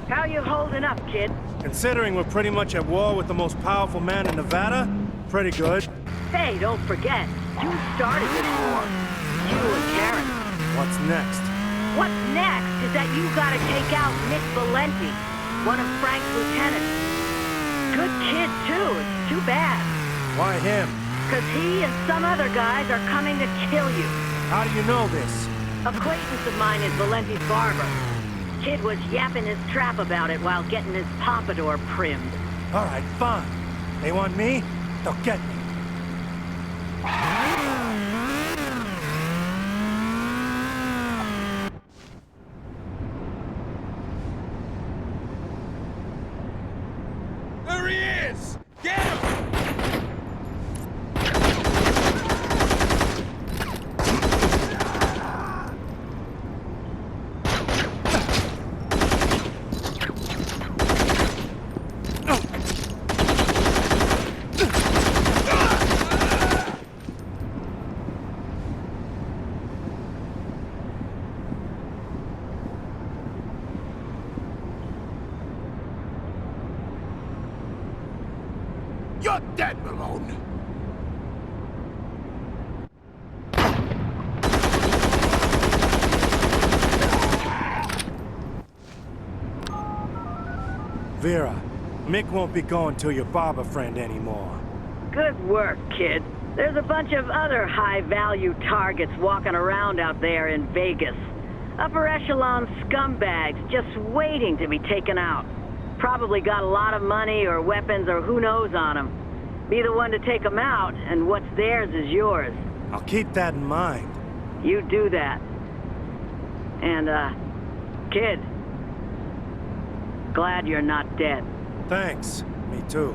How you holding up, kid? Considering we're pretty much at war with the most powerful man in Nevada, pretty good. Hey, don't forget, you started this war. You and Karen. What's next? What's next is that you gotta take out Nick Valenti, one of Frank's lieutenants. Good kid, too. It's too bad. Why him? 'Cause he and some other guys are coming to kill you. How do you know this? Acquaintance of mine is Valenti's barber. Kid was yapping his trap about it while getting his pompadour primed. All right, fine. They want me? They'll get me. There he is! Get him! You're dead, Malone! Vera, Mick won't be going to your barber friend anymore. Good work, kid. There's a bunch of other high-value targets walking around out there in Vegas. Upper echelon scumbags just waiting to be taken out. Probably got a lot of money or weapons or who knows on them. Be the one to take them out, and what's theirs is yours. I'll keep that in mind. You do that. And, kid, glad you're not dead. Thanks. Me too.